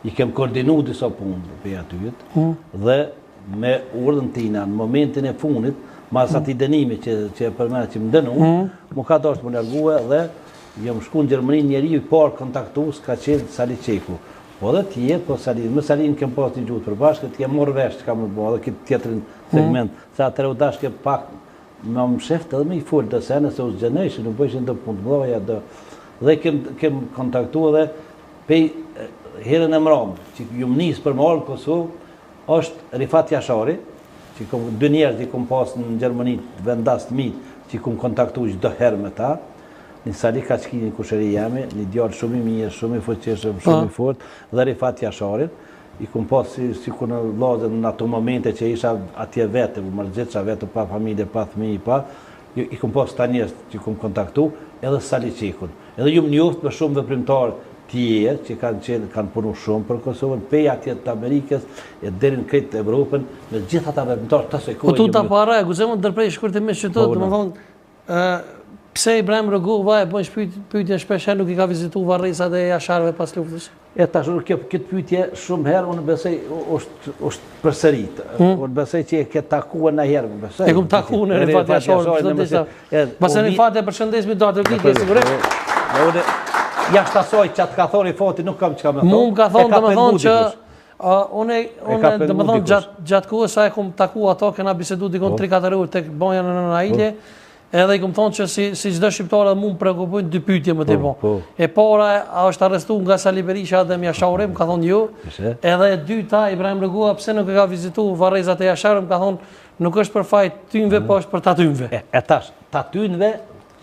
i kem koordinu disa punë për atyet, dhe me urdhën tina në momentin e funit, mas ati dënimi që për mene që më dënu, mu ka doshtë më nërguhe dhe jam shku në Gjermani njeri i parë kontaktus ka qenë Sali Qeku. Po dhe tjetë, po Salin, me Salin kem pas një gjutë për bashkë, t'jem morë vesh që ka më të bo, dhe këtë tjetërin segment, se atër u dashke pak me më sheftë edhe me i full të sene, se u zgjeneshë, nuk bëjshin të punë të mdoja, dhe kem kontaktu edhe pej herën e mramë, që ju më nisë për marë në Kosovë, është Rifat Jashari, që dë njerës i kom pas në Gjermani vendas të mitë, që kom kontaktu çdo herë me ta, një Sali Kaçki një kushëri jemi, një djallë shumë i mirë, shumë i fuqishëm, shumë i fort, dhe Rifat Jasharin, i kom pas si ku në lozën në ato momente që isha atje vete, u mërgjitësha vete pa familje, pa thmi, i kom pas ta njerës që kom kontaktu, edhe Sali Qekun. Edhe ju më njoftë me shumë veprimtarë tjerë që kanë punu shumë për Kosovën, pej atje të Amerikës, e deri në krejtë Evropën, me gjitha ta veprimtarë të sekojë. Po tu ta para, ku se mund dërprej shkurtimisht që të më thonë, pse Ibrahim Rogova e bën pyetje shpesh nuk i ka vizitu varrisat e Jasharëve pas luftës? E tash këtë pyetje shumë herë unë besoj është përsërit. Unë besoj që e ke takuar në herë, besoj. E kum takuar në Rifat Jasharin. Pastaj Rifat e përshëndesmi do atë vit, sigurisht. Unë jashtë asaj që atë ka thonë Rifati nuk kam çka më thonë. Mu ka thonë domethënë që unë domethënë gjatë kohës sa e kum takuar ato, kena bisedu dikon 3-4 orë tek banja në Naile. Edhe i kom thonë që si çdo shqiptar edhe mu më prekupojnë dy pyetje më të bon. E para, a është arrestu nga Sali Berisha dhe Jashari, më ka thonë jo. Edhe e dyta, Ibrahim Rogova, pse nuk e ka vizitu varrezat e Jasharë, më ka thonë nuk është për fajt tynve, po është për tatynve. E tash, tatynve,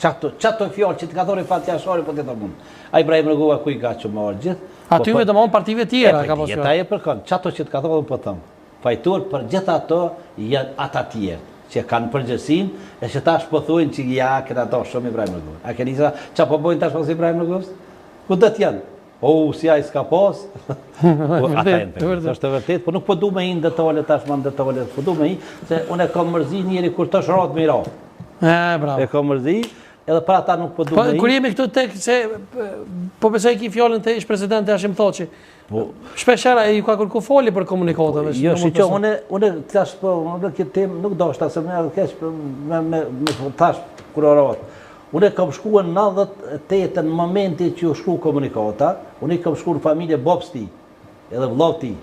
qato fjallë që të ka thonë Rifat Jashari, po të të mundë. A Ibrahim Rogova ku i ka që marë gjithë. Atynve dhe mon partive tjera, ka posë. Jeta e përkon, qato që të ka thonë, po thëmë. Fajtur për gjitha ato, janë ata tjerë që kanë përgjësin, e që tash po thujnë që ja, këna do shumë Ibrahim Rogova. A këni sa, që po bojnë tash pas Ibrahim Rogovës? Ku dhe t'janë? Si a i s'ka pas? Ata e në përgjë, është të vërtet, po nuk po du me i në detale, tash ma në detale, po du me i, se unë e kom mërzi njeri kur të shratë me i ra. Bravo. E kom mërzi, edhe për ata nuk po du me i. Kur jemi këtu tek, se po besoj ki fjallin të ish presidenti Hashim Thaçi, shpeshera e ju ka kërku foli për komunikatave. Jo, shi që unë tash po, unë këtë temë nuk do shta se me edhe kesh me tash kurorat. Unë kam shkuar në 98 në momenti që u shku komunikata, unë kam shku në familje babës ti, edhe vllavë ti,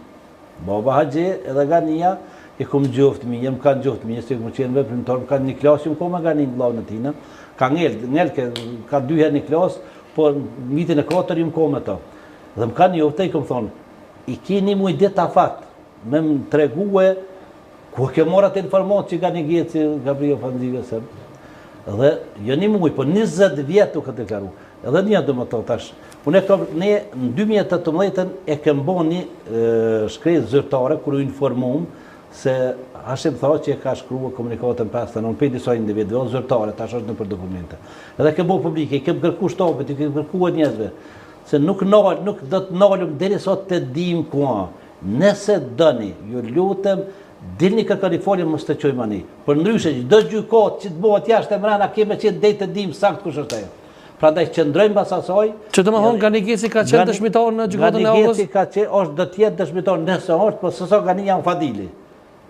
baba Haxhi, edhe Gania, i kom gjoftë mi, më kanë gjoftë mi, se më qenë veprimtar, më kanë një klasë, më koma Gani në vllavën e tina, ka ngellë, ka 2 herë një klasë, po në vitin e 4 ju më koma ta. Dhe më kanë njofte, i kom thonë, i kini mu i ditë afat, me më tregue, ku ke morat informatë që ka një gjithë si Gabriel Fanzive sëmë. Dhe, jo një muj, po 20 vjetë u këtë karu. Edhe një do më të tash. Ne në 2018 e kem bo një shkretë zyrtare, kër u informum, se Hashim Thaçi e ka shkrua komunikatën 59, për disa individual zyrtare, tash është në për dokumente. Edhe kem bo publike, i kem kërku shtopet, i kem kërku e njëzve. Se nuk do të nalëm deri sot të dim kua. Nëse dëni, ju lutem, dilni kërkani folje mos të qojmë ani. Për ndryshe, çdo gjykat që të bëhet jashtë e mrena, keme që dej të dim sakt kush është ajo. Prandaj qëndrojmë pas asaj. Që do të thonë Ganigeci ka qenë dëshmitar në gjykatën e Aulës? Ganigeci ka qenë, është do të jetë dëshmitar nëse është, po s'so Gani janë Fadili.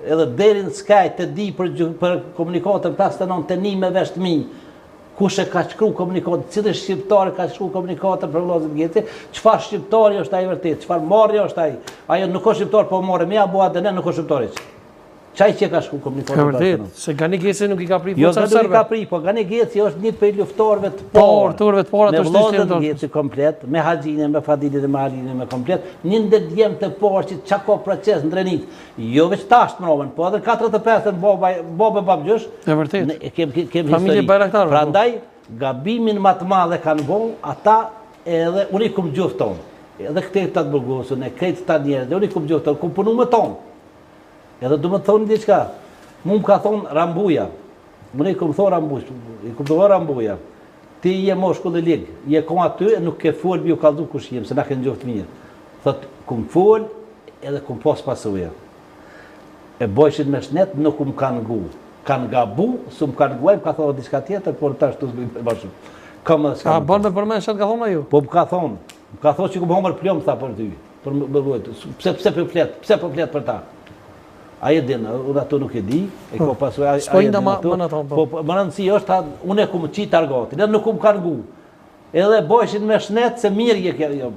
Edhe deri në skaj të di për komunikatën 59 të një me vesh të minj. Kush e ka shkru komunikatën, cilë shqiptare ka shkru komunikatën për vllazën Geci, çfarë shqiptari është ai vërtet, çfarë marrje është ai. Ajo nuk është shqiptar, po morë me apo atë nuk është shqiptar. Çaj që ka shku komunikatën. Ka vërtet, se Ganigeci nuk i ka pri jo, nuk i ka pri, po Ganigeci është një prej luftarëve të parë. Me vllazën Geci komplet, me Haxhinë, me Fadilin, me Alinë, me komplet, një ndër djemë të parë që çka ka proces në Drenit. Jo veç tash të mrovën, po edhe 45-ën babë babgjysh. E vërtet. Kem familje Bayraktar. Prandaj gabimin më të madh e kanë bën ata, edhe unë i kum gjofton. Edhe këtë ta burgosën, e këtë ta njerëz, unë i kum gjofton, ku punu me ton. Edhe du më të thonë diçka, mu më ka thonë Rambuja, më ne i këmë thonë Rambuja, i këmë thonë Rambuja, ti je moshku dhe ligë, je kom aty e nuk ke folë bi u kaldu kush jem, se na kënë gjoftë mirë. Thot, këmë folë edhe këmë pas pasuja. E bojshin me shnet, nuk më kanë ngu. Kanë gabu, su më kanë nguaj, më ka thonë diçka tjetër, por tash të zbim për bashkë. A banë me përmen shatë ka thonë a ju? Po më ka thonë që këmë homër plomë, tha për ty. për më bërgojtë. Pse për fletë për ta? Aje din, unë ato nuk e di, e ko pasu aje din ato. Po më rëndësi është, unë e ku më qitë argatin, edhe nuk ku më kanë gu. Edhe bojshin me shnetë se mirë je kja, jo,